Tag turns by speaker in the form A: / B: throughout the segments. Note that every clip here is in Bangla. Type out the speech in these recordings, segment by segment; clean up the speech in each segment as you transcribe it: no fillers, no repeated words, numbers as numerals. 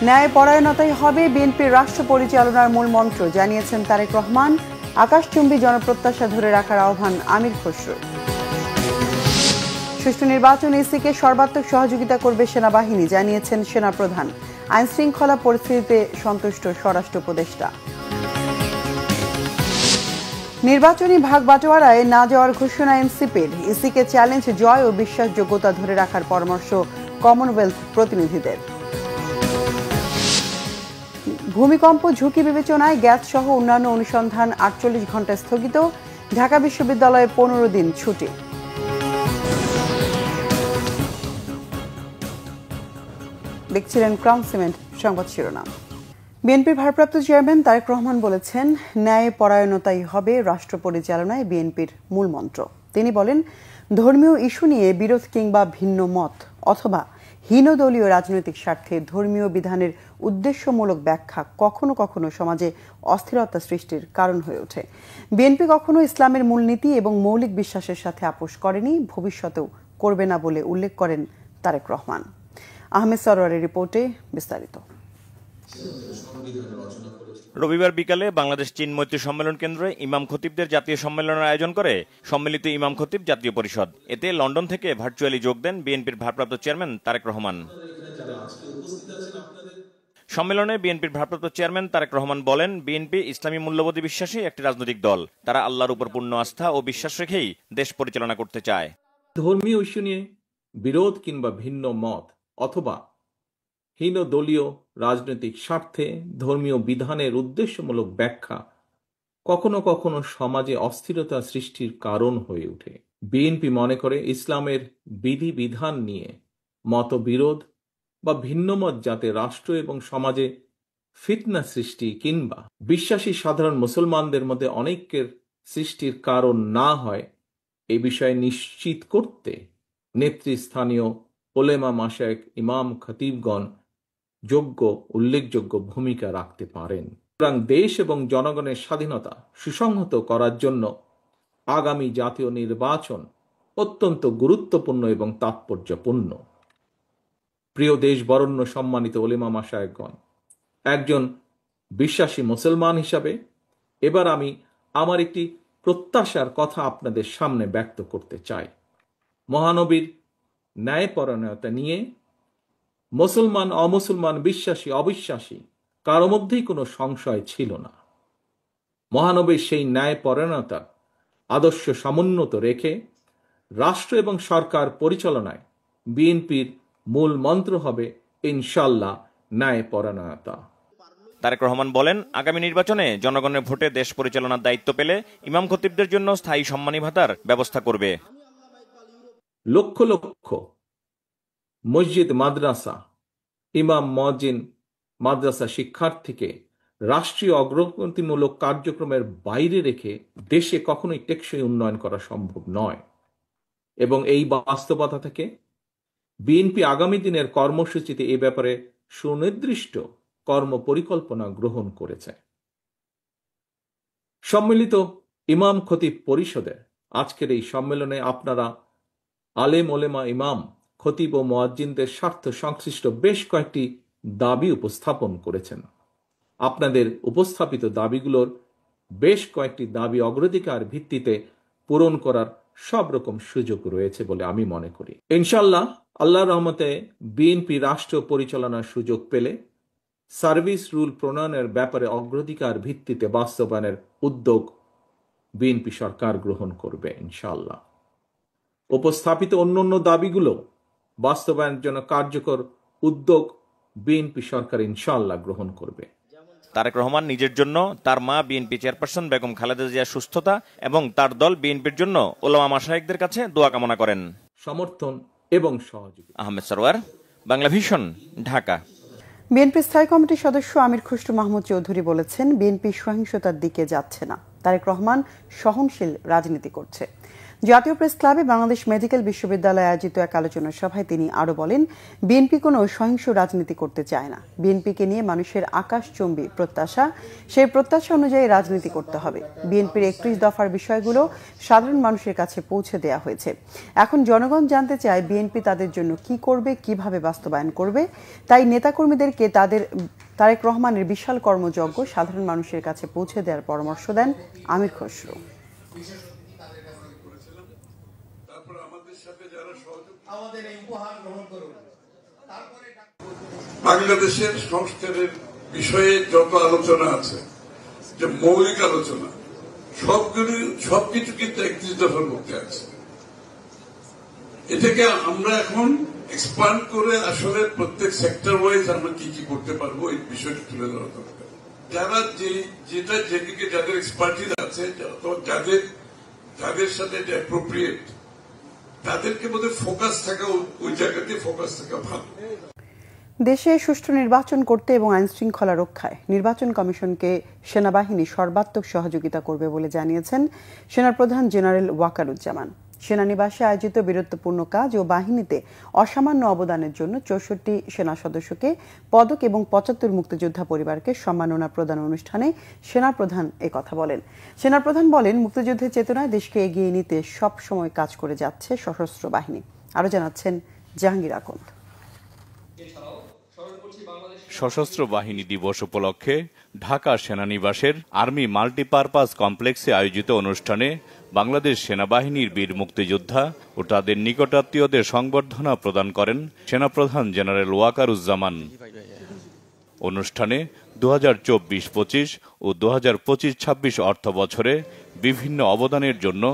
A: ন্যায় পরায়ণতাই হবে বিএনপির রাষ্ট্র পরিচালনার মূল মন্ত্র জানিয়েছেন তারেক রহমান। আকাশচুম্বী জনপ্রত্যাশা ধরে রাখার আহ্বান আমির খসরুর। সুষ্ঠু নির্বাচন ইসিকে সর্বাত্মক সহযোগিতা করবে সেনাবাহিনী জানিয়েছেন সেনাপ্রধান। আইন শৃঙ্খলা পরিস্থিতিতে সন্তুষ্ট স্বরাষ্ট্র উপদেষ্টা। নির্বাচনী ভাগ বাটোয়ারায় না যাওয়ার ঘোষণা এনসিপির। ইসিকে চ্যালেঞ্জ, জয় ও বিশ্বাসযোগ্যতা ধরে রাখার পরামর্শ কমনওয়েলথ প্রতিনিধিদের। ভূমিকম্প ঝুঁকি বিবেচনায় গ্যাস সহ অন্যান্য অনুসন্ধান 48 ঘণ্টা স্থগিত। ঢাকা বিশ্ববিদ্যালয়ে 15 দিন ছুটি। দেখছিলেন ক্রাউন সিমেন্ট সংবাদ শিরোনাম। বিএনপির ভারপ্রাপ্ত চেয়ারম্যান তারেক রহমান বলেছেন, ন্যায় পরায়ণতাই হবে রাষ্ট্র পরিচালনায় বিএনপির মূল মন্ত্র। তিনি বলেন, ধর্মীয় ইস্যু নিয়ে বিরোধ কিংবা ভিন্ন মত অথবা হীনদলীয় রাজনৈতিক স্বার্থে ধর্মীয় বিধানের উদ্দেশ্যমূলক ব্যাখ্যা কখনো কখনো সমাজে অস্থিরতা সৃষ্টির কারণ হয়ে ওঠে। বিএনপি কখনো ইসলামের মূলনীতি এবং মৌলিক বিশ্বাসের সাথে আপোষ করেনি, ভবিষ্যতেও করবে না বলে উল্লেখ করেন তারেক রহমান। আহমেদ সরোয়ারের রিপোর্টে বিস্তারিত।
B: রবিবার বিকালে বাংলাদেশ চীন মৈত্রী সম্মেলন কেন্দ্রে ইমাম খতিবদের জাতীয় সম্মেলনের আয়োজন করে সম্মিলিত ইমাম খতিব জাতীয় পরিষদ। এতে লন্ডন থেকে ভার্চুয়ালি যোগ দেন বিএনপির ভারপ্রাপ্ত চেয়ারম্যান তারেক রহমান। সম্মেলনে বিএনপির ভারপ্রাপ্ত চেয়ারম্যান তারেক রহমান বলেন, বিএনপি ইসলামী মূল্যবোধে বিশ্বাসী একটি রাজনৈতিক দল। তারা আল্লাহর উপর পূর্ণ আস্থা ও বিশ্বাস রেখেই দেশ পরিচালনা করতে চায়।
C: ধর্মীয় ইস্যু নিয়ে বিরোধ কিংবা ভিন্ন মত অথবা হীন দলীয় রাজনৈতিক স্বার্থে ধর্মীয় বিধানের উদ্দেশ্যমূলক ব্যাখ্যা কখনো কখনো সমাজে অস্থিরতা সৃষ্টির কারণ হয়ে ওঠে। বিএনপি মনে করে ইসলামের বিধিবিধান নিয়ে মতবিরোধ বা ভিন্নমত যাতে রাষ্ট্র এবং সমাজে ফিতনা সৃষ্টি কিংবা বিশ্বাসী সাধারণ মুসলমানদের মধ্যে অনৈক্যের সৃষ্টির কারণ না হয়, এই বিষয়ে নিশ্চিত করতে নেতৃস্থানীয় ওলেমা মাশায়েখ ইমাম খতিবগণ উল্লেখযোগ্য ভূমিকা রাখতে পারেন। সুতরাং দেশ এবং জনগণের স্বাধীনতা সুসংহত করার জন্য আগামী জাতীয় নির্বাচন অত্যন্ত গুরুত্বপূর্ণ এবং তাৎপর্যপূর্ণ। প্রিয় দেশ বরেণ্য সম্মানিত ওলেমা মাশায়েখগণ, একজন বিশ্বাসী মুসলমান হিসাবে এবার আমি আমার একটি প্রত্যাশার কথা আপনাদের সামনে ব্যক্ত করতে চাই। মহানবীর ন্যায়পরায়ণতা নিয়ে মুসলমান অমুসলমান, বিশ্বাসী অবিশ্বাসী কারো মধ্যেই কোনো সংশয় ছিল না। মহানবীর সেই ন্যায়পরায়ণতার আদর্শ সমুন্নত রেখে রাষ্ট্র এবং সরকার পরিচালনায় বিএনপির মূল মন্ত্র হবে ইনশাআল্লাহ ন্যায়পরায়ণতা।
B: তারেক রহমান বলেন, আগামী নির্বাচনে জনগণের ভোটে দেশ পরিচালনার দায়িত্ব পেলে ইমাম খতিবদের জন্য স্থায়ী সম্মানী ভাতার ব্যবস্থা করবে।
C: লক্ষ লক্ষ মসজিদ, মাদ্রাসা, ইমাম, মুয়াজ্জিন, মাদ্রাসা শিক্ষার্থীকে রাষ্ট্রীয় অগ্রগতিমূলক কার্যক্রমের বাইরে রেখে দেশে কখনোই টেকসই উন্নয়ন করা সম্ভব নয়। এবং এই বাস্তবতা থেকে বিএনপি আগামী দিনের কর্মসূচিতে এ ব্যাপারে সুনির্দিষ্ট কর্মপরিকল্পনা গ্রহণ করেছে। সম্মিলিত ইমাম খতিব পরিষদের আজকের এই সম্মেলনে আপনারা আলেম ওলেমা, ইমাম, খতিব ও মুয়াজ্জিনদের স্বার্থ সংশ্লিষ্ট বেশ কয়েকটি দাবি উপস্থাপন করেছেন। আপনাদের উপস্থাপিত দাবিগুলোর বেশ কয়েকটি দাবি অগ্রাধিকার ভিত্তিতে পূরণ করার সব রকম সুযোগ রয়েছে বলে আমি মনে করি। ইনশাআল্লাহ আল্লাহর রহমতে বিএনপি রাষ্ট্র পরিচালনার সুযোগ পেলে সার্ভিস রুল প্রণয়নের ব্যাপারে অগ্রাধিকার ভিত্তিতে বাস্তবায়নের উদ্যোগ বিএনপি সরকার গ্রহণ করবে ইনশাআল্লাহ। উপস্থাপিত অন্যান্য দাবিগুলো বাস্তবায়নের জন্য কার্যকর উদ্যোগ বিএনপি সরকার ইনশাআল্লাহ গ্রহণ করবে।
B: তারেক রহমান নিজের জন্য, তার মা বিএনপি চেয়ারপারসন বেগম খালেদা জিয়ার সুস্থতা এবং তার দল বিএনপির জন্য ওলামা মাশায়েখদের কাছে দোয়া কামনা করেন।
C: সমর্থন এবং সহযোগিতা।
B: আহমেদ সরওয়ার, বাংলা ভিশন, ঢাকা।
A: বিএনপি স্থায়ী কমিটির সদস্য আমির খসরু মাহমুদ চৌধুরী বলেছেন, বিএনপি সহিংসতার দিকে যাচ্ছে না। তারেক রহমান সহনশীল রাজনীতি করছে। জাতীয় প্রেস ক্লাবে বাংলাদেশ মেডিকেল বিশ্ববিদ্যালয়ে আয়োজিত এক আলোচনা সভায় তিনি আরো বলেন, বিএনপি কোনো সহিংস রাজনীতি করতে চায় না। বিএনপিকে নিয়ে মানুষের আকাশচুম্বী প্রত্যাশা, সেই প্রত্যাশা অনুযায়ী রাজনীতি করতে হবে। বিএনপির 31 দফার বিষয়গুলো সাধারণ মানুষের কাছে পৌঁছে দেওয়া হয়েছে। এখন জনগণ জানতে চায় বিএনপি তাদের জন্য কি করবে, কিভাবে বাস্তবায়ন করবে। তাই নেতাকর্মীদেরকে তারেক রহমানের বিশাল কর্মযজ্ঞ সাধারণ মানুষের কাছে পৌঁছে দেওয়ার পরামর্শ দেন আমির খসরু।
D: বাংলাদেশের সংস্কারের বিষয়ে যত আলোচনা আছে, যে মৌলিক আলোচনা, সবকিছু কিন্তু 31 দফার মধ্যে আছে। এটাকে আমরা এখন এক্সপান্ড করে আসলে প্রত্যেক সেক্টর ওয়াইজ আমরা কি কি করতে পারবো এই বিষয়টা তুলে ধরা দরকার। যারা যেদিকে যাদের এক্সপার্টিস আছে, যাদের সাথে এটা অ্যাপ্রোপ্রিয়েট, তাদেরকে বোধহয় ফোকাস থাকা, ওই জায়গাতে ফোকাস থাকা ভালো।
A: দেশে সুষ্ঠু নির্বাচন করতে এবং আইন শৃঙ্খলা রক্ষায় নির্বাচন কমিশনকে সেনাবাহিনী সর্বাত্মক সহযোগিতা করবে বলে জানিয়েছেন সেনাপ্রধান জেনারেল ওয়াকারুজ্জামান। সেনানিবাসে আয়োজিত বীরত্বপূর্ণ কাজ ও বাহিনীতে অসামান্য অবদানের জন্য 64 সেনা সদস্যকে পদক এবং 75 মুক্তিযোদ্ধা পরিবারকে সম্মাননা প্রদান অনুষ্ঠানে সেনাপ্রধান একথা বলেন। সেনাপ্রধান বলেন, মুক্তিযুদ্ধের চেতনায় দেশকে এগিয়ে নিতে সব সময় কাজ করে যাচ্ছে সশস্ত্র বাহিনী। আরো জানাচ্ছেন জাহাঙ্গীর আকন্দ।
E: সশস্ত্র বাহিনী দিবস উপলক্ষে ঢাকা সেনানিবাসের আর্মি মাল্টিপারপাস কমপ্লেক্সে আয়োজিত অনুষ্ঠানে বাংলাদেশ সেনাবাহিনীর বীর মুক্তিযোদ্ধা ও তাদের নিকটাত্মীয়দের সংবর্ধনা প্রদান করেন সেনাপ্রধান জেনারেল ওয়াকারুজ্জামান। অনুষ্ঠানে 2024-25 ও 2025-26 অর্থ বছরে বিভিন্ন অবদানের জন্য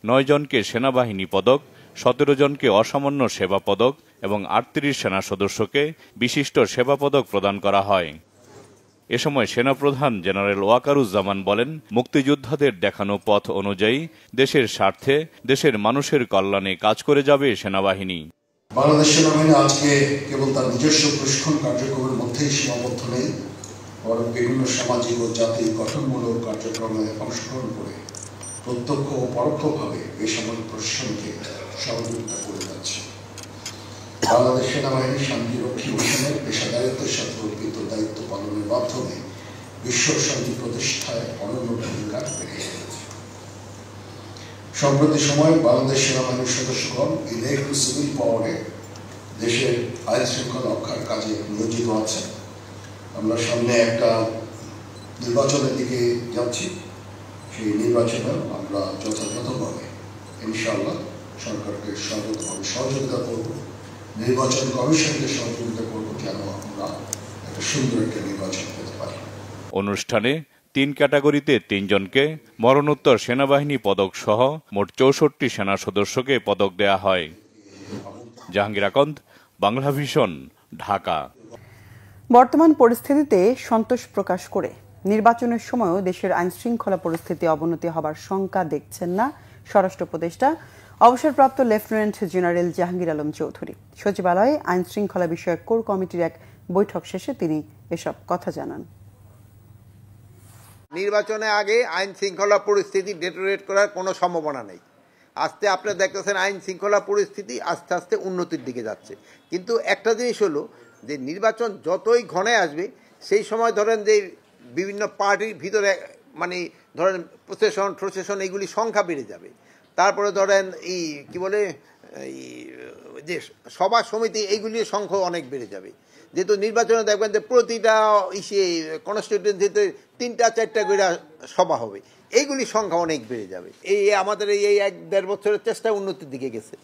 E: 9 জনকে সেনাবাহিনী পদক, 17 জনকে অসামান্য সেবা পদক এবং 38 সেনা সদস্যকে বিশিষ্ট সেবা পদক প্রদান করা হয়। এ সময় সেনাপ্রধান জেনারেল ওয়াকারুজ্জামান বলেন, মুক্তিযোদ্ধাদের দেখানো পথ অনুযায়ী দেশের স্বার্থে, দেশের মানুষের কল্যাণে কাজ করে যাবে সেনাবাহিনী।
F: বাংলাদেশ সেনাবাহিনী আজকে কেবল তার নিজস্ব প্রশিক্ষণ কার্যক্রমের মধ্যেই সীমাবদ্ধ নেই, বরং বিভিন্ন সামাজিক ও জাতির গঠনমূলক কার্যক্রমে অংশগ্রহণ করে প্রত্যক্ষ ও পরোক্ষভাবে বেসামরিক প্রশাসনকে সহযোগিতা করে যাচ্ছে। বাংলাদেশ সেনাবাহিনী শান্তিরক্ষী মিশনের পেশাদারিত্বের সাথে অর্পিত দায়িত্ব পালনের মাধ্যমে বিশ্ব শান্তি প্রতিষ্ঠায় অনন্য ভূমিকা রেখে চলেছে। সম্প্রতি সময়ে বাংলাদেশ সেনাবাহিনীর সদস্যগণ ইলেকট্রো সিভিল পাওয়ারে দেশের আইন শৃঙ্খলা রক্ষার কাজে নিয়োজিত আছে। আমরা সামনে একটা নির্বাচনের দিকে যাচ্ছি, সেই নির্বাচনে আমরা যথাযথভাবে ইনশাআল্লাহ সরকারকে সর্বতভাবে সহযোগিতা করব, নির্বাচন কমিশনকে সহযোগিতা করব, যেন আমরা একটা সুন্দর একটা নির্বাচন পেতে পারি।
E: অনুষ্ঠানে 3 ক্যাটাগরিতে 3 জনকে মরণোত্তর সেনাবাহিনী পদক সহ মোট 64 সেনা সদস্যকে পদক দেয়া হয়। জাহাঙ্গীর আকন্দ, বাংলা ভিশন, ঢাকা।
A: বর্তমান পরিস্থিতিতে সন্তোষ প্রকাশ করে নির্বাচনের সময়ও দেশের আইন শৃঙ্খলা পরিস্থিতি অবনতি হবার শঙ্কা দেখছেন না স্বরাষ্ট্র উপদেষ্টা অবসরপ্রাপ্ত লেফটেন্যান্ট জেনারেল জাহাঙ্গীর আলম চৌধুরী। সচিবালয়ে আইন শৃঙ্খলা বিষয়ক কোর কমিটির এক বৈঠক শেষে তিনি এসব কথা জানান।
G: নির্বাচনের আগে আইন শৃঙ্খলা পরিস্থিতি ডেটোরেট করার কোনো সম্ভাবনা নেই। আস্তে আপনারা দেখতেছেন আইন শৃঙ্খলা পরিস্থিতি আস্তে আস্তে উন্নতির দিকে যাচ্ছে। কিন্তু একটা জিনিস হলো যে নির্বাচন যতই ঘনে আসবে, সেই সময় ধরেন যে বিভিন্ন পার্টির ভিতরে মানে ধরেন প্রশাসন এগুলি সংখ্যা বেড়ে যাবে। তারপরে ধরেন এই কি বলে এই যে সভা সমিতি এইগুলির সংখ্যা অনেক বেড়ে যাবে। যেহেতু নির্বাচনে দেখবেন যে প্রতিটা কনস্টিটিউয়েন্সিতে 3-4টা করে সভা হবে, এইগুলির সংখ্যা অনেক বেড়ে যাবে। এই আমাদের এই 1-1.5 বছরের চেষ্টা উন্নতির দিকে গেছে।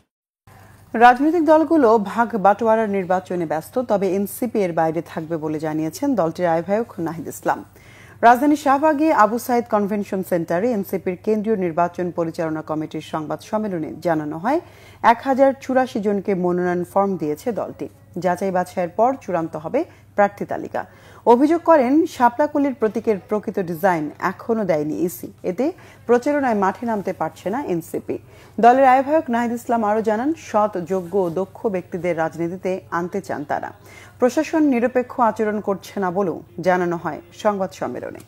A: রাজনৈতিক দলগুলো ভাগ বাটোয়ারার নির্বাচনে ব্যস্ত, তবে এনসিপি এর বাইরে থাকবে বলে জানিয়েছেন দলটির আহ্বায়ক নাহিদ ইসলাম। রাজধানীর শাহবাগে আবু সাইদ কনভেনশন সেন্টারে এনসিপির কেন্দ্রীয় নির্বাচন পরিচালনা কমিটির সংবাদ সম্মেলনে জানানো হয় 1084 জনকে মনোনয়ন ফর্ম দিয়েছে দলটি। যাচাই বাছাইয়ের পর চূড়ান্ত হবে প্রার্থী তালিকা। অভিযোগ করেন শাপলাকলির প্রতীকের প্রকৃত ডিজাইন এখনও দেয়নি ইসি, এতে প্রচারণায় মাঠে নামতে পারছে না এনসিপি। দলের আহ্বায়ক নাহিদ ইসলাম আরও জানান, সৎ, যোগ্য ও দক্ষ ব্যক্তিদের রাজনীতিতে আনতে চান তারা। প্রশাসন নিরপেক্ষ আচরণ করছে না বলেও জানানো হয় সংবাদ সম্মেলনে।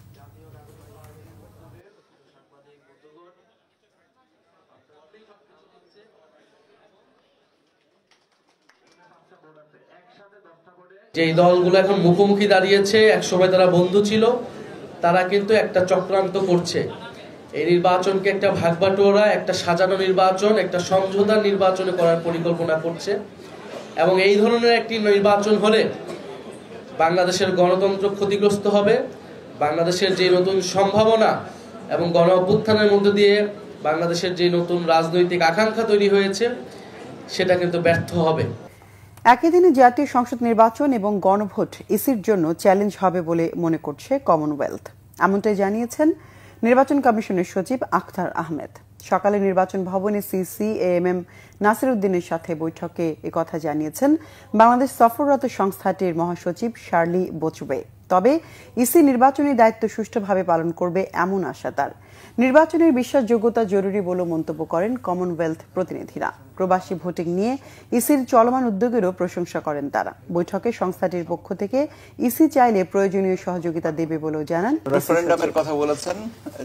H: যে দলগুলো এখন মুখোমুখি দাঁড়িয়েছে, একসময় তারা বন্ধু ছিল, তারা কিন্তু একটা চক্রান্ত করছে। এই নির্বাচনকে একটা ভাগবাটোয়ারা, একটা সাজানো নির্বাচন, একটা সমঝোতার নির্বাচন করার পরিকল্পনা করছে। এবং এই ধরনের একটি নির্বাচন হলে বাংলাদেশের গণতন্ত্র ক্ষতিগ্রস্ত হবে। বাংলাদেশের যে নতুন সম্ভাবনা এবং গণ অভ্যুত্থানের মধ্য দিয়ে বাংলাদেশের যে নতুন রাজনৈতিক আকাঙ্ক্ষা তৈরি হয়েছে সেটা কিন্তু ব্যর্থ হবে।
A: একই দিনে জাতীয় সংসদ নির্বাচন এবং গণভোট ইসির জন্য চ্যালেঞ্জ হবে বলে মনে করছে কমনওয়েলথ। এমনটাই জানিয়েছেন নির্বাচন কমিশনের সচিব আখতার আহমেদ। সকালে নির্বাচন ভবনে সিসি এএমএম নাসির উদ্দিনের সাথে বৈঠকে একথা জানিয়েছেন বাংলাদেশ সফররত সংস্থাটির মহাসচিব শার্লি বচুবে। তবে ইসি নির্বাচনী দায়িত্ব সুষ্ঠুভাবে পালন করবে এমন আশা তার। নির্বাচনের বিশ্বাসযোগ্যতা জরুরি বলে মন্তব্য করেন কমনওয়েলথ প্রতিনিধিরা। প্রবাসী ভোটিং নিয়ে ইসির চলমান উদ্যোগেরও প্রশংসা করেন তারা। বৈঠকে সংস্থাটির পক্ষ থেকে ইসি চাইলে প্রয়োজনীয় সহযোগিতা দেবে বলেও জানান।
I: রেফারেন্ডামের কথা বলেছেন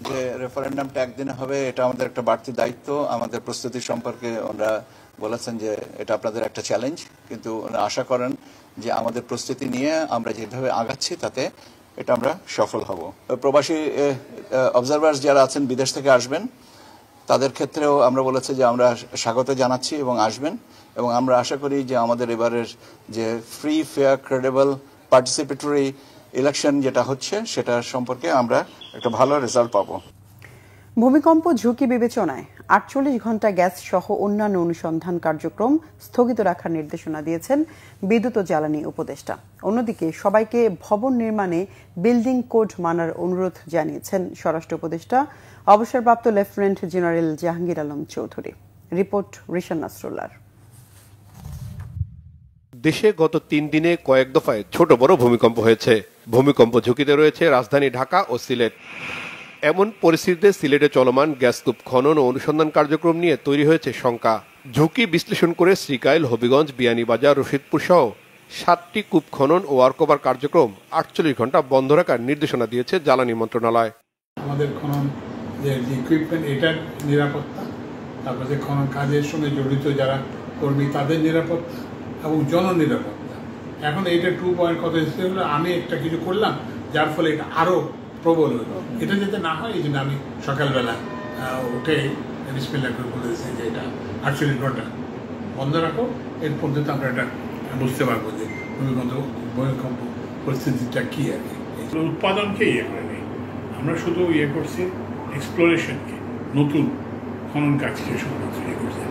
I: যে রেফারেন্ডামটা একদিনে হবে, এটা আমাদের একটা বাড়তি দায়িত্ব। আমাদের প্রস্তুতি সম্পর্কে ওনারা বলেছেন যে এটা আপনাদের একটা চ্যালেঞ্জ, কিন্তু ওনারা আশা করেন যে আমাদের প্রস্তুতি নিয়ে আমরা যেভাবে আগাচ্ছি তাতে এটা আমরা সফল হব। প্রবাসী অবজারভার্স যারা আছেন বিদেশ থেকে আসবেন তাদের ক্ষেত্রেও আমরা বলেছি যে আমরা স্বাগত জানাচ্ছি এবং আসবেন, এবং আমরা আশা করি যে আমাদের এবারের যে free, fair, credible, participatory election যেটা হচ্ছে সেটা সম্পর্কে আমরা একটা ভালো রেজাল্ট পাবো।
A: ভূমিকম্প ঝুঁকি বিবেচনায় 48 ঘণ্টা গ্যাস সহ অন্যান্য অনুসন্ধান কার্যক্রম স্থগিত রাখার নির্দেশনা দিয়েছেন বিদ্যুৎ ও জ্বালানি উপদেষ্টা। অন্যদিকে সবাইকে ভবন নির্মাণে বিল্ডিং কোড মানার অনুরোধ জানিয়েছেন স্বরাষ্ট্র উপদেষ্টা অবসরপ্রাপ্ত lieutenant general Jahangir Alam Chowdhury. Report Rishan নাসরুল্লাহর।
J: দেশে গত 3 দিনে কয়েক দফায় ছোট বড় ভূমিকম্প হয়েছে। ভূমিকম্প ঝুঁকিতে রয়েছে রাজধানী ঢাকা ও সিলেট। এমন পরিস্থিতিতে সিলেটে চলমান গ্যাসকূপ খনন ও অনুসন্ধান কার্যক্রম নিয়ে তৈরি হয়েছে শঙ্কা। ঝুঁকি বিশ্লেষণ করে শ্রীকাইল, হবিগঞ্জ, বিয়ানীবাজার, রশিদপুর সহ 7টি কূপ খনন ও ওয়ার্কওভার কার্যক্রম 48 ঘণ্টা বন্ধ রাখার নির্দেশনা দিয়েছে জ্বালানি মন্ত্রণালয়।
K: আমাদের খনন যে ইকুইপমেন্ট, এটার নিরাপত্তা, তারপরে খনন কাজের সঙ্গে জড়িত যারা কর্মী তাদের নিরাপত্তা এবং জননিরাপত্তা। এখন এইটা 2 পয়েন্ট কথা এসেছে, আমি একটা কিছু করলাম যার ফলে এটা আরো প্রবল হলো, এটা যাতে না হয় এই জন্য আমি সকালবেলা উঠে বিসমিল্লাহ করে বলেছি যে এটা 48 ঘণ্টা বন্ধ রাখো, এর পর্যন্ত আমরা এটা বুঝতে পারবো যে ভূমিকম্প পরিস্থিতিটা কি আর কি। উৎপাদনকে ইয়ে করে নেই, আমরা শুধু ইয়ে করছি এক্সপ্লোরেশনকে, নতুন খনন কাজকে শুধুমাত্র ইয়ে করছি।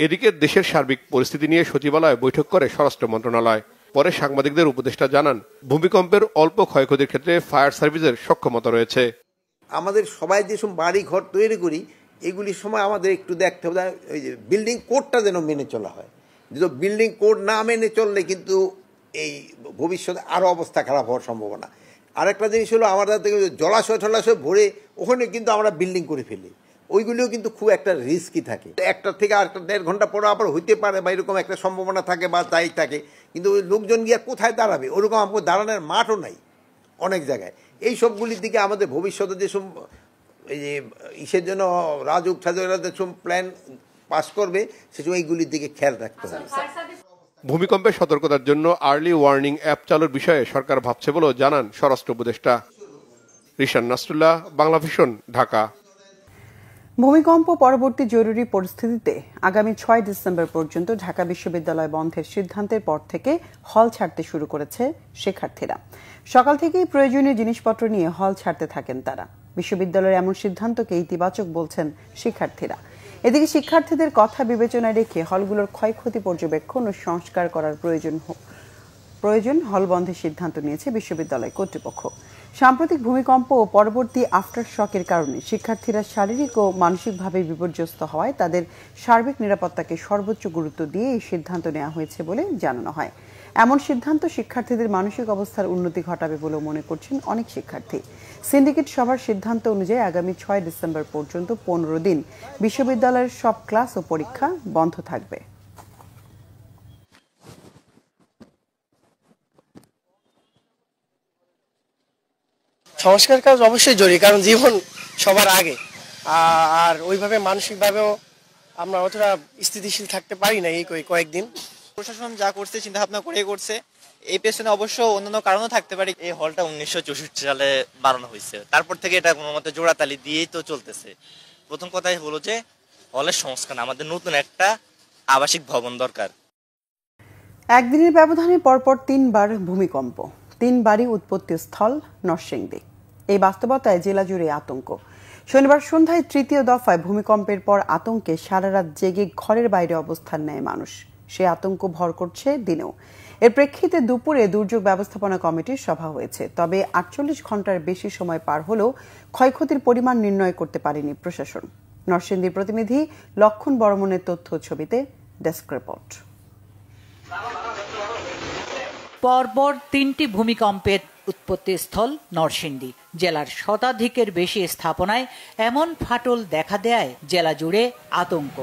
J: এদিকে দেশের সার্বিক পরিস্থিতি নিয়ে সচিবালয়ে বৈঠক করে স্বরাষ্ট্র মন্ত্রণালয়। পরে সাংবাদিকদের উপদেষ্টা জানান, ভূমিকম্পের অল্প ক্ষয়ক্ষতির ক্ষেত্রে ফায়ার সার্ভিসের সক্ষমতা রয়েছে।
G: আমাদের সবাই যেসব বাড়ি ঘর তৈরি করি এগুলির সময় আমাদের একটু দেখতে হবে ওই যে বিল্ডিং কোডটা যেন মেনে চলা হয়। যদি বিল্ডিং কোড না মেনে চললে কিন্তু এই ভবিষ্যতে আরও অবস্থা খারাপ হওয়ার সম্ভাবনা। আরেকটা জিনিস হলো আমাদের থেকে জলাশয় টলাশয় ভরে ওখানে কিন্তু আমরা বিল্ডিং করে ফেলি, ওইগুলিও কিন্তু খুব একটা রিস্কি থাকে। 1টা থেকে আরেকটা 1.5 ঘন্টা পরে আবার হইতে পারে বা এরকম একটা সম্ভাবনা থাকে বা তাই থাকে, কিন্তু ওই লোকজন গিয়ে কোথায় দাঁড়াবে, ওরকম আমাদের দাঁড়ানোর মাঠও নাই অনেক জায়গায়। এই সবগুলির দিকে আমাদের ভবিষ্যতে যেসব এই যে ইসের জন্য রাজুক ঠাজুকরা যেসব প্ল্যান পাস করবে সেসব এইগুলির দিকে খেয়াল রাখতে হবে।
J: ভূমিকম্পের সতর্কতার জন্য আর্লি ওয়ার্নিং অ্যাপ চালুর বিষয়ে সরকার ভাবছে বলেও জানান স্বরাষ্ট্র উপদেষ্টা। রিশান নাসরুল্লাহ, বাংলাভিশন, ঢাকা।
A: ভূমিকম্প পরবর্তী জরুরি পরিস্থিতিতে আগামী 6 ডিসেম্বর পর্যন্ত ঢাকা বিশ্ববিদ্যালয় বন্ধের সিদ্ধান্তের পর থেকে হল ছাড়তে শুরু করেছে শিক্ষার্থীরা। সকাল থেকেই প্রয়োজনীয় জিনিসপত্র নিয়ে হল ছাড়তে থাকেন তারা। বিশ্ববিদ্যালয়ের এমন সিদ্ধান্তকে ইতিবাচক বলছেন শিক্ষার্থীরা। এদিকে শিক্ষার্থীদের কথা বিবেচনায় রেখে হলগুলোর ক্ষয়ক্ষতি পর্যবেক্ষণ ও সংস্কার করার প্রয়োজন হল বন্ধের সিদ্ধান্ত নিয়েছে বিশ্ববিদ্যালয় কর্তৃপক্ষ। সাম্প্রতিক ভূমিকম্প ও পরবর্তী আফটার শকের কারণে শিক্ষার্থীরা শারীরিক ও মানসিকভাবে বিপর্যস্ত হওয়ায় তাদের সার্বিক নিরাপত্তাকে সর্বোচ্চ গুরুত্ব দিয়ে এই সিদ্ধান্ত নেওয়া হয়েছে বলে জানানো হয়। এমন সিদ্ধান্ত শিক্ষার্থীদের মানসিক অবস্থার উন্নতি ঘটাবে বলেও মনে করছেন অনেক শিক্ষার্থী। সিন্ডিকেট সভার সিদ্ধান্ত অনুযায়ী আগামী 6 ডিসেম্বর পর্যন্ত 15 দিন বিশ্ববিদ্যালয়ের সব ক্লাস ও পরীক্ষা বন্ধ থাকবে।
L: সংস্কার কাজ অবশ্যই জরুরি, কারণ জীবন সবার আগে। আর ওইভাবে মানসিকভাবেও আমরা অতটা স্থিতিশীল থাকতে পারি না এই কয়েকদিন।
M: প্রশাসন যা করছে চিন্তা ভাবনা করে করছে, এই পেছনে অবশ্য অন্যান্য কারণও থাকতে পারে। এই হলটা 1964 সালে বানানো হয়েছে, তারপর থেকে এটা কোনো মতে জোড়াতালি দিয়েই তো চলতেছে। প্রথম কথাই হলো যে হলের সংস্কার, আমাদের নতুন একটা আবাসিক ভবন দরকার।
A: একদিনের ব্যবধানে পরপর 3 বার ভূমিকম্প, 3 বারই উৎপত্তি স্থল নরসিংদী। এই বাস্তবতায় জেলা জুড়ে আতঙ্ক। শনিবার সন্ধ্যায় 3য় দফায় ভূমিকম্পের পর আতঙ্কে সারা রাত জেগে ঘরের বাইরে অবস্থান নেয় মানুষ। সে আতঙ্ক ভর করছে দিনেও। এর প্রেক্ষিতে দুপুরে দুর্যোগ ব্যবস্থাপনা কমিটির সভা হয়েছে। তবে 48 ঘন্টার বেশি সময় পার হলেও ক্ষয়ক্ষতির পরিমাণ নির্ণয় করতে পারেনি প্রশাসন। নরসিংদীর প্রতিনিধি লক্ষণ বর্মনের তথ্য ছবিতে ডেস্ক রিপোর্ট।
N: পরপর 3টি ভূমিকম্পের উৎপত্তিস্থল নরসিংদী। জেলার শতাধিকের বেশি স্থাপনায় এমন ফাটল দেখা দেয় জেলা জুড়ে আতঙ্ক।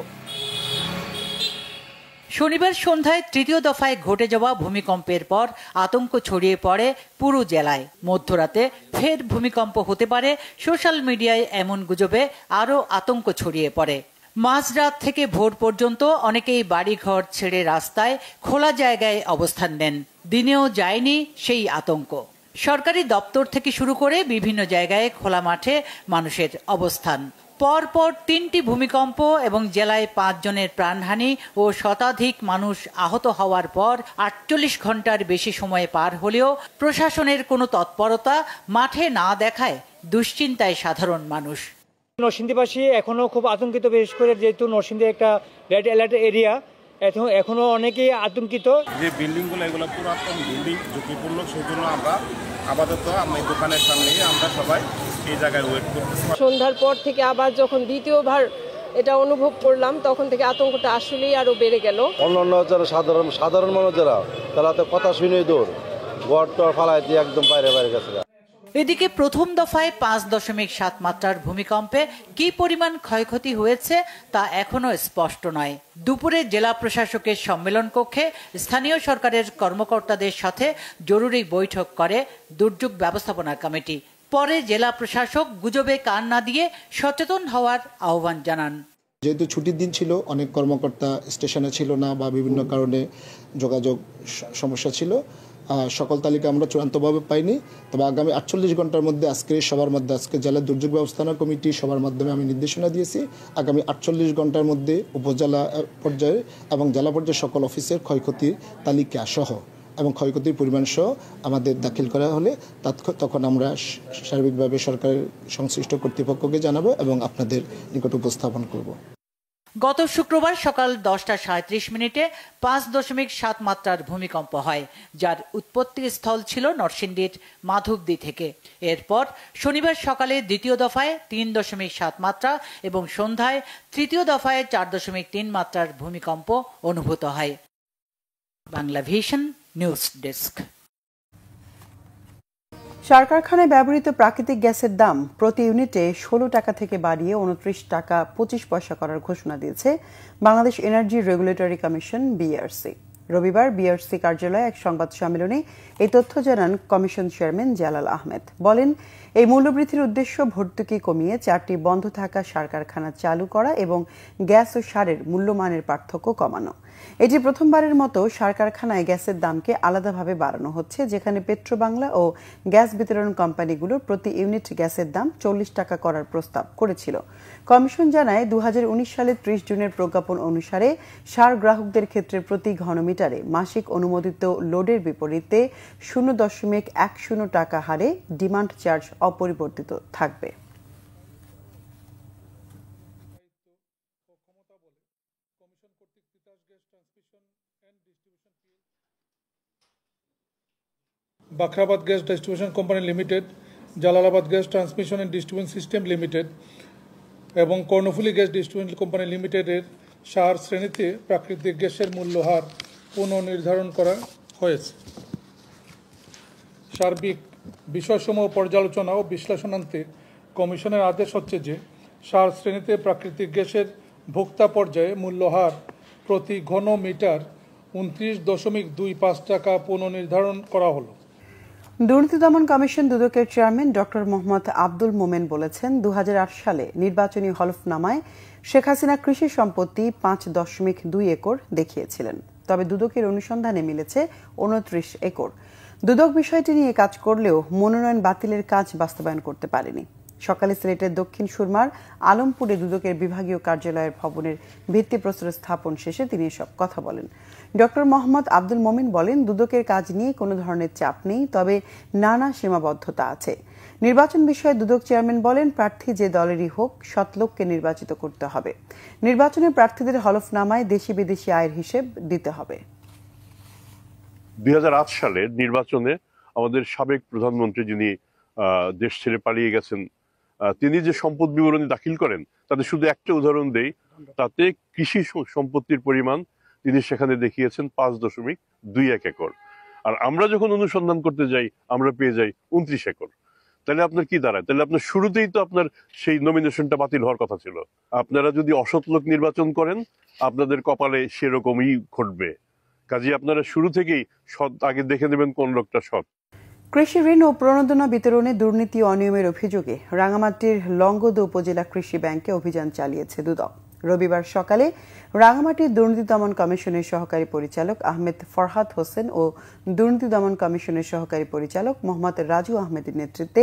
N: শনিবার সন্ধ্যায় 3য় দফায় ঘটে যাওয়া ভূমিকম্পের পর আতঙ্ক ছড়িয়ে পড়ে পুরো জেলায়। মধ্যরাতে ফের ভূমিকম্প হতে পারে, সোশ্যাল মিডিয়ায় এমন গুজবে আরও আতঙ্ক ছড়িয়ে পড়ে। মাঝরাত থেকে ভোর পর্যন্ত অনেকেই বাড়িঘর ছেড়ে রাস্তায় খোলা জায়গায় অবস্থান নেন। দিনেও যায়নি সেই আতঙ্ক। সরকারি দপ্তর থেকে শুরু করে বিভিন্ন জায়গায় খোলা মাঠে মানুষের অবস্থান। পরপর 3টি ভূমিকম্প এবং জেলায় 5 জনের প্রাণহানি ও শতাধিক মানুষ আহত হওয়ার পর 48 ঘন্টার বেশি সময় পার হলেও প্রশাসনের কোনো তৎপরতা মাঠে না দেখায় দুশ্চিন্তায় সাধারণ মানুষ।
O: নরসিংদীবাসী এখনো খুব আতঙ্কিত, বিশেষ করে যেহেতু নরসিংদী একটা রেড অ্যালার্ট এরিয়া, এখনো অনেকেই আতঙ্কিত।
P: যে বিল্ডিংগুলো এগুলো পুরাতন বিল্ডিং, ঝুঁকিপূর্ণ, সেই জন্য আমরা আপাতত আমার দোকানের সামনে আমরা সবাই এই জায়গায় ওয়েট করতেছি।
Q: সন্ধ্যার পর থেকে আবার যখন দ্বিতীয়বার এটা অনুভব করলাম, তখন থেকে আতঙ্কটা আসলেই আরো বেড়ে গেল।
R: অন্যান্য যারা সাধারণ মানুষ যারা, তারা তো কথা শুনেই দৌড় ঘর টর ফালাই দিয়ে একদম বাইরে গেছে।
N: এদিকে প্রথম দফায় 5.7 মাত্রার ভূমিকম্পে কি পরিমাণ ক্ষয়ক্ষতি হয়েছে তা এখনো স্পষ্ট নয়। দুপুরে জেলা প্রশাসকের সম্মেলন কক্ষে স্থানীয় সরকারের কর্মকর্তাদের সাথে জরুরি বৈঠক করে দুর্যোগ ব্যবস্থাপনা কমিটি। পরে জেলা প্রশাসক গুজবে কান না দিয়ে সচেতন হওয়ার আহ্বান জানান।
S: যেহেতু ছুটির দিন ছিল, অনেক কর্মকর্তা স্টেশনে ছিল না বা বিভিন্ন কারণে যোগাযোগ সমস্যা ছিল, সকল তালিকা আমরা চূড়ান্তভাবে পাইনি। তবে আগামী 48 ঘন্টার মধ্যে আজকে জেলা দুর্যোগ ব্যবস্থাপনা কমিটি সবার মাধ্যমে আমি নির্দেশনা দিয়েছি। আগামী 48 ঘন্টার মধ্যে উপজেলা পর্যায়ে এবং জেলা পর্যায়ে সকল অফিসের ক্ষয়ক্ষতির তালিকা সহ এবং ক্ষয়ক্ষতির পরিমাণ সহ আমাদের দাখিল করা হলে তখন আমরা সার্বিকভাবে সরকারের সংশ্লিষ্ট কর্তৃপক্ষকে জানাবো এবং আপনাদের নিকট উপস্থাপন করব।
N: গত শুক্রবার সকাল 10:37 5.7 মাত্রার ভূমিকম্প হয়, যার উৎপত্তি স্থল ছিল নরসিংদীর মাধবদী থেকে। এরপর শনিবার সকালে দ্বিতীয় দফায় 3.7 মাত্রা এবং সন্ধ্যায় তৃতীয় দফায় 4.3 মাত্রার ভূমিকম্প অনুভূত হয়। Bangla vision news desk.
A: সার কারখানায় ব্যবহৃত প্রাকৃতিক গ্যাসের দাম প্রতি ইউনিটে 16 টাকা থেকে বাড়িয়ে 29 টাকা 25 পয়সা করার ঘোষণা দিয়েছে Bangladesh energy regulatory commission BRC. রবিবার বিআরসি কার্যালয়ে এক সংবাদ সম্মেলনে এই তথ্য জানান কমিশন চেয়ারম্যান জালাল আহমেদ। বলেন, এই মূল্যবৃদ্ধির উদ্দেশ্য ভর্তুকি কমিয়ে 4টি বন্ধ থাকা সার কারখানা চালু করা এবং গ্যাস ও সারের মূল্যমানের পার্থক্য কমানো। এটি প্রথমবারের মতো সার কারখানায় গ্যাসের দামকে আলাদাভাবে বাড়ানো হচ্ছে, যেখানে পেট্রোবাংলা ও গ্যাস বিতরণ কোম্পানিগুলো প্রতি ইউনিট গ্যাসের দাম 40 টাকা করার প্রস্তাব করেছিল। কমিশন জানায় 2019 সালের 30 জুনের প্রজ্ঞাপন অনুসারে সার গ্রাহকদের ক্ষেত্রে প্রতি ঘনমিটারে মাসিক অনুমোদিত লোডের বিপরীতে 0.10 টাকা হারে ডিমান্ড চার্জ অপরিবর্তিত থাকবে।
K: Bakhrabad gas distribution company limited, Jalalabad gas transmission and distribution system limited এবং কর্ণফুলী গ্যাস ডিস্ট্রিবিউশন কোম্পানি লিমিটেডের সার শ্রেণীতে প্রাকৃতিক গ্যাসের মূল্যহার পুনর্নির্ধারণ করা হয়েছে। সার্বিক বিষয়সমূহ পর্যালোচনা ও বিশ্লেষণান্তে কমিশনের আদেশ হচ্ছে যে সার শ্রেণীতে প্রাকৃতিক গ্যাসের ভোক্তা পর্যায়ে মূল্যহার প্রতি ঘন মিটার 29.25 টাকা পুনর্নির্ধারণ করা হলো।
A: দুর্নীতি দমন কমিশন দুদকের চেয়ারম্যান ডক্টর মোহাম্মদ আব্দুল মোমেন বলেছেন, 2008 সালে নির্বাচনী হলফনামায় শেখ হাসিনা কৃষি সম্পত্তি 5.2 একর দেখিয়েছিলেন। তবে দুদকের অনুসন্ধানে মিলেছে 29 একর। দুদক বিষয়টি নিয়ে কাজ করলেও মনোনয়ন বাতিলের কাজ বাস্তবায়ন করতে পারেনি। সকালে সিলেটের দক্ষিণ সুরমার আলমপুরে দুদকের বিভাগীয় কার্যালয়ের ভবনের ভিত্তিপ্রস্তর স্থাপন শেষে তিনি এসব কথা বলেন। ডক্টর মোহাম্মদ আব্দুল মমিন বলেন, দুদকের কাজ নিয়ে কোনো ধরনের চাপ নেই, তবে নানা সীমাবদ্ধতা আছে। নির্বাচন বিষয়ে দুদক চেয়ারম্যান বলেন, প্রার্থী যে দলেরই হোক সৎ লোককে নির্বাচিত করতে হবে। নির্বাচনে প্রার্থীদের হলফনামায় দেশি বিদেশি আয়ের হিসেব দিতে হবে।
T: 2008 সালের নির্বাচনে আমাদের সাবেক প্রধানমন্ত্রী যিনি দেশ ছেড়ে পালিয়ে গেছেন, তিনি যে সম্পদ বিবরণী দাখিল করেন তাতে শুধু একটা উদাহরণ দেই, তাতে কৃষি সম্পত্তির পরিমাণ তিনি সেখানে দেখিয়েছেন 5.21 একর। আর আমরা যখন অনুসন্ধান করতে যাই আমরা পেয়ে যাই 29 একর। তাহলে আপনার কি দাঁড়ায়? তাহলে আপনার শুরুতেই তো আপনার সেই নমিনেশনটা বাতিল হওয়ার কথা ছিল। আপনারা যদি অসৎ লোক নির্বাচন করেন আপনাদের কপালে সেরকমই ঘটবে। কাজে আপনারা শুরু থেকেই সৎ আগে দেখে নেবেন কোন লোকটা সৎ।
A: কৃষি ঋণ ও প্রণোদনা বিতরণে দুর্নীতি ও অনিয়মের অভিযোগে রাঙামাটির লংগদু উপজেলা কৃষি ব্যাংকে অভিযান চালিয়েছে দুদক। রবিবার সকালে রাঙামাটির দুর্নীতি দমন কমিশনের সহকারী পরিচালক আহমেদ ফরহাদ হোসেন ও দুর্নীতি দমন কমিশনের সহকারী পরিচালক মোহাম্মদ রাজু আহমেদের নেতৃত্বে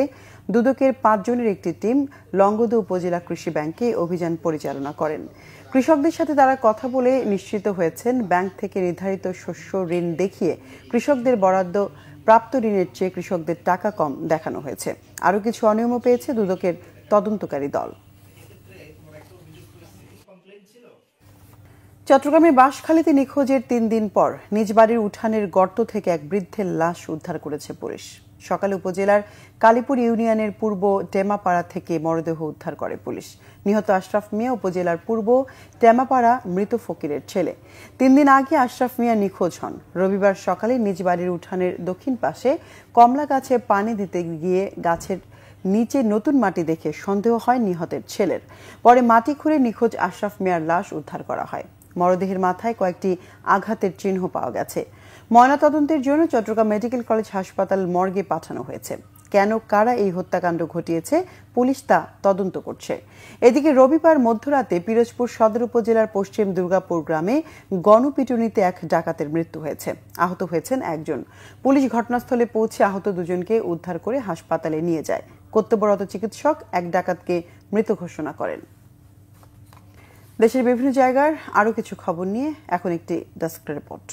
A: দুদকের 5 জনের একটি টিম লংগদু উপজেলা কৃষি ব্যাংকে অভিযান পরিচালনা করেন। কৃষকদের সাথে তারা কথা বলে নিশ্চিত হয়েছেন ব্যাংক থেকে নির্ধারিত শস্য ঋণ দেখিয়ে কৃষকদের বরাদ্দ প্রাপ্ত ঋণের চেয়ে কৃষকদের টাকা কম দেখানো হয়েছে। আরও কিছু অনিয়মও পেয়েছে দুদকের তদন্তকারী দল। চট্টগ্রামের বাঁশখালীতে নিখোঁজের 3 দিন পর নিজ বাড়ির উঠানের গর্ত থেকে এক বৃদ্ধের লাশ উদ্ধার করেছে পুলিশ। সকালে উপজেলার কালীপুর ইউনিয়নের পূর্ব টেমাপাড়া থেকে মরদেহ উদ্ধার করে পুলিশ। নিহত আশরাফ মিয়া উপজেলার পূর্ব টেমাপাড়া মৃত ফকিরের ছেলে। 3 দিন আগে আশরাফ মিয়া নিখোঁজ হন। রবিবার সকালে নিজ বাড়ির উঠানের দক্ষিণ পাশে কমলা গাছে পানি দিতে গিয়ে গাছের নিচে নতুন মাটি দেখে সন্দেহ হয় নিহতের ছেলের। পরে মাটি খুঁড়ে নিখোঁজ আশরাফ মিয়ার লাশ উদ্ধার করা হয়। মরদেহের মাথায় কয়েকটি আঘাতের চিহ্ন পাওয়া গেছে। ময়নাতদন্তের জন্য চট্টগ্রাম মেডিকেল কলেজ হাসপাতাল মর্গে পাঠানো হয়েছে। কেন কারা এই হত্যাকাণ্ড ঘটিয়েছে পুলিশ তা তদন্ত করছে। এদিকে রবিবার মধ্যরাতে পিরোজপুর সদর উপজেলার পশ্চিম দুর্গাপুর গ্রামে গণপিটুনিতে এক ডাকাতের মৃত্যু হয়েছে। আহত হয়েছেন একজন। পুলিশ ঘটনাস্থলে পৌঁছে আহত দুজনকে উদ্ধার করে হাসপাতালে নিয়ে যায়। কর্তব্যরত চিকিৎসক এক ডাকাতকে মৃত ঘোষণা করেন। দেশের বিভিন্ন জায়গার আরো কিছু খবর নিয়ে এখন একটি ডেস্ক রিপোর্ট।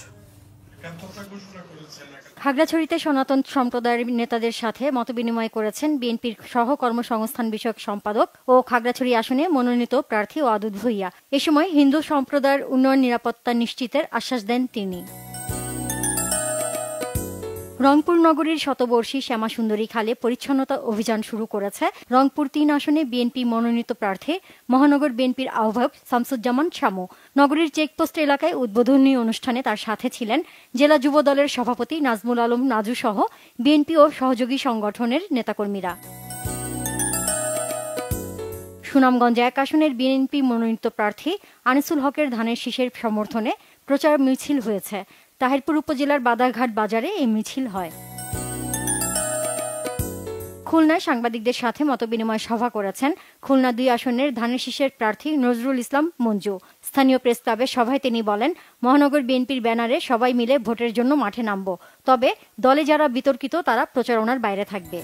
U: খাগড়াছড়িতে সনাতন সম্প্রদায়ের নেতাদের সাথে মতবিনিময় করেছেন বিএনপির সহ কর্মসংস্থান বিষয়ক সম্পাদক ও খাগড়াছড়ি আসনে মনোনীত প্রার্থী ওয়াদুদ ভূঁইয়া। এ সময় হিন্দু সম্প্রদায়ের উন্নয়ন নিরাপত্তা নিশ্চিতের আশ্বাস দেন তিনি। রংপুর নগরীর শতবর্ষী শ্যামাসুন্দরী খালে পরিচ্ছন্নতা অভিযান শুরু করেছে রংপুর 3 আসনে বিএনপি মনোনীত প্রার্থী মহানগর বিএনপির আহ্বায়ক শামসুজ্জামান শামু। নগরীর চেকপোস্ট এলাকায় উদ্বোধনী অনুষ্ঠানে তার সাথে ছিলেন জেলা যুব দলের সভাপতি নাজমুল আলম নাজু সহ বিএনপি ও সহযোগী সংগঠনের নেতাকর্মীরা। সুনামগঞ্জ 1 আসনের বিএনপি মনোনীত প্রার্থী আনিসুল হকের ধানের শীষের সমর্থনে প্রচার মিছিল হয়েছে। তাহিরপুর উপজেলার বাদারঘাট বাজারে এই মিছিল হয়। খুলনায় সাংবাদিকদের সাথে মতবিনিময় সভা করেছেন খুলনা 2 আসনের ধানের শীষের প্রার্থী নজরুল ইসলাম মঞ্জু। স্থানীয় প্রেস ক্লাবের সভায় তিনি বলেন, মহানগর বিএনপির ব্যানারে সবাই মিলে ভোটের জন্য মাঠে নামব, তবে দলে যারা বিতর্কিত তারা প্রচারণার বাইরে থাকবে।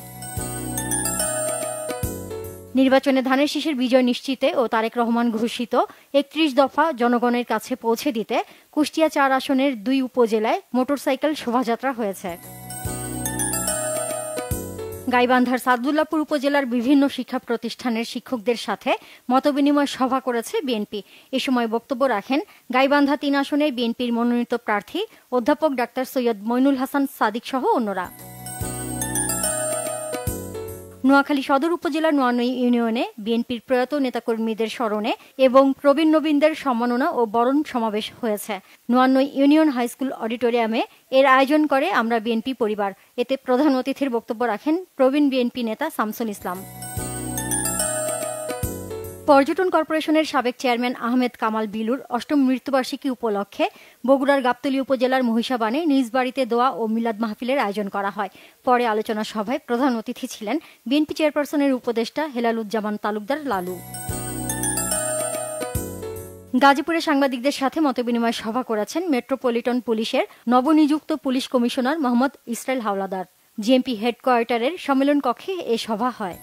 U: নির্বাচনে ধানের শীষের বিজয় নিশ্চিতে ও তারেক রহমান ঘোষিত 31 দফা জনগণের কাছে পৌঁছে দিতে কুষ্টিয়া 4 আসনের 2 উপজেলায় মোটরসাইকেল শোভাযাত্রা হয়েছে। গাইবান্ধার সাদুল্লাপুর উপজেলার বিভিন্ন শিক্ষা প্রতিষ্ঠানের শিক্ষকদের সাথে মতবিনিময় সভা করেছে বিএনপি। এ সময় বক্তব্য রাখেন গাইবান্ধা 3 আসনের বিএনপির মনোনীত প্রার্থী অধ্যাপক ডাক্তার সৈয়দ মইনুল হাসান সাদিক সহ অন্যরা। নোয়াখালী সদর উপজেলার নোয়ানই ইউনিয়নে বিএনপির প্রয়াত নেতাকর্মীদের স্মরণে এবং প্রবীণ নবীনদের সম্মাননা ও বরণ সমাবেশ হয়েছে। নোয়ানই ইউনিয়ন হাই স্কুল অডিটোরিয়ামে এর আয়োজন করে আমরা বিএনপি পরিবার। এতে প্রধান অতিথির বক্তব্য রাখেন প্রবীণ বিএনপি নেতা শামসুল ইসলাম। পর্যটন কর্পোরেশনের সাবেক চেয়ারম্যান আহমেদ কামাল বিলুর 8ম মৃত্যুবার্ষিকী উপলক্ষে বগুড়ার গাবতলী উপজেলার মহিষাবানে নিজ বাড়িতে দোয়া ও মিলাদ মাহফিলের আয়োজন করা হয়। পরে আলোচনা সভায় প্রধান অতিথি ছিলেন বিএনপি চেয়ারপারসনের উপদেষ্টা হেলালুজ্জামান তালুকদার লালু। গাজীপুরে সাংবাদিকদের সাথে মতবিনিময় সভা করেছেন মেট্রোপলিটন পুলিশের নবনিযুক্ত police commissioner Mohammad Israil Howlader. GMP হেডকোয়ার্টারের সম্মেলন কক্ষে এ সভা হয়।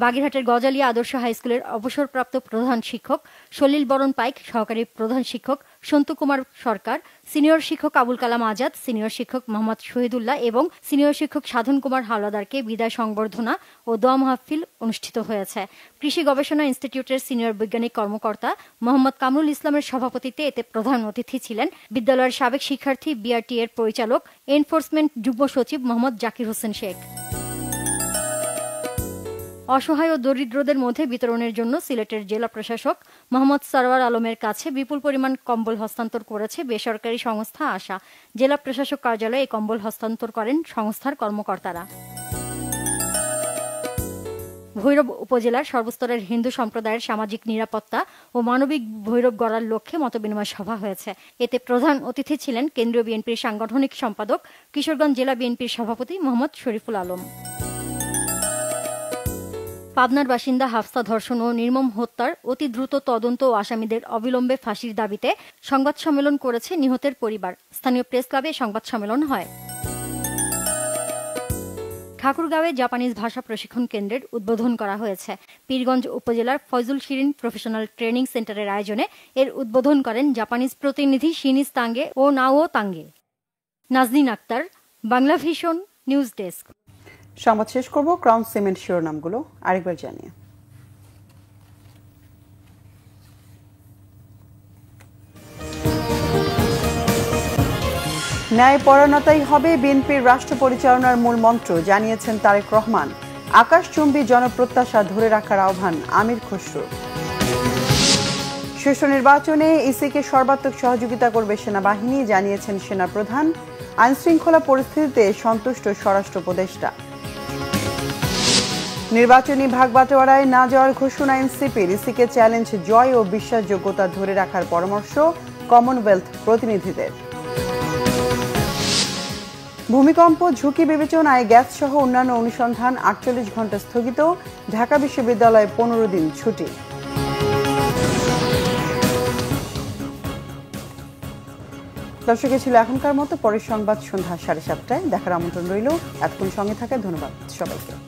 U: বাগেরহাটের গজালিয়া আদর্শ হাইস্কুলের অবসরপ্রাপ্ত প্রধান শিক্ষক সলিল বরণ পাইক, সহকারী প্রধান শিক্ষক সন্তু কুমার সরকার, সিনিয়র শিক্ষক আবুল কালাম আজাদ, সিনিয়র শিক্ষক মোহাম্মদ শহীদুল্লাহ এবং সিনিয়র শিক্ষক সাধন কুমার হাওলাদারকে বিদায় সংবর্ধনা ও দোয়া মাহফিল অনুষ্ঠিত হয়েছে। কৃষি গবেষণা ইনস্টিটিউটের সিনিয়র বৈজ্ঞানিক কর্মকর্তা মোহাম্মদ কামরুল ইসলামের সভাপতিত্বে এতে প্রধান অতিথি ছিলেন বিদ্যালয়ের সাবেক শিক্ষার্থী, বিআরটি এর পরিচালক, এনফোর্সমেন্ট যুগ্ম সচিব মোহাম্মদ জাকির হোসেন শেখ। অসহায় ও দরিদ্রদের মধ্যে বিতরণের জন্য সিলেটের জেলা প্রশাসক মোহাম্মদ সরওয়ার আলমের কাছে বিপুল পরিমাণ কম্বল হস্তান্তর করেছে বেসরকারি সংস্থা আশা। জেলা প্রশাসক কার্যালয়ে এই কম্বল হস্তান্তর করেন সংস্থার কর্মকর্তারা। ভৈরব উপজেলার সর্বস্তরের হিন্দু সম্প্রদায়ের সামাজিক নিরাপত্তা ও মানবিক ভৈরব গড়ার লক্ষ্যে মতবিনিময় সভা হয়েছে। এতে প্রধান অতিথি ছিলেন কেন্দ্রীয় বিএনপির সাংগঠনিক সম্পাদক, কিশোরগঞ্জ জেলা বিএনপির সভাপতি মোহাম্মদ শরীফুল আলম। পাবনার বাসিন্দা হাফসা ধর্ষণ ও নির্মম হত্যার অতি দ্রুত তদন্ত ও আসামিদের অবিলম্বে ফাঁসির দাবিতে সংবাদ সম্মেলন করেছে নিহতের পরিবার। স্থানীয় প্রেস ক্লাবে সংবাদ সম্মেলন হয়। ঠাকুরগাঁওয়ে জাপানিজ ভাষা প্রশিক্ষণ কেন্দ্রের উদ্বোধন করা হয়েছে। পীরগঞ্জ উপজেলার ফয়জুল শিরিন প্রফেশনাল ট্রেনিং সেন্টারের আয়োজনে এর উদ্বোধন করেন জাপানিজ প্রতিনিধি শিনিজ তাঙ্গে ও Nao Tange. Nazneen Akter, Bangla vision news desk.
A: সংবাদ শেষ করব ক্রাউন সিমেন্ট শিরোনামগুলো আরেকবার জানিয়ে। ন্যায়পরায়ণতাই হবে বিএনপির রাষ্ট্র পরিচালনার মূল মন্ত্র, জানিয়েছেন তারেক রহমান। আকাশচুম্বী জনপ্রত্যাশা ধরে রাখার আহ্বান আমির খসরুর। সুষ্ঠু নির্বাচনে ইসিকে সর্বাত্মক সহযোগিতা করবে সেনাবাহিনী, জানিয়েছেন সেনাপ্রধান। আইনশৃঙ্খলা পরিস্থিতিতে সন্তুষ্ট স্বরাষ্ট্র উপদেষ্টা। নির্বাচনী ভাগবাটোয়ারায় না যাওয়ার ঘোষণা এনসিপির, ইসিকে চ্যালেঞ্জ জয় ও বিশ্বাসযোগ্যতা ধরে রাখার পরামর্শ কমনওয়েলথ প্রতিনিধিদের। ভূমিকম্প ঝুঁকি বিবেচনায় গ্যাস সহ অন্যান্য অনুসন্ধান 48 ঘণ্টা স্থগিত, ঢাকা বিশ্ববিদ্যালয়ে 15 দিন ছুটি। দর্শক, ছিল এখনকার মতো। পরের সংবাদ সন্ধ্যা 7:30টায় দেখার আমন্ত্রণ রইল। এতক্ষণ সঙ্গে থাকায় ধন্যবাদ সবাইকে।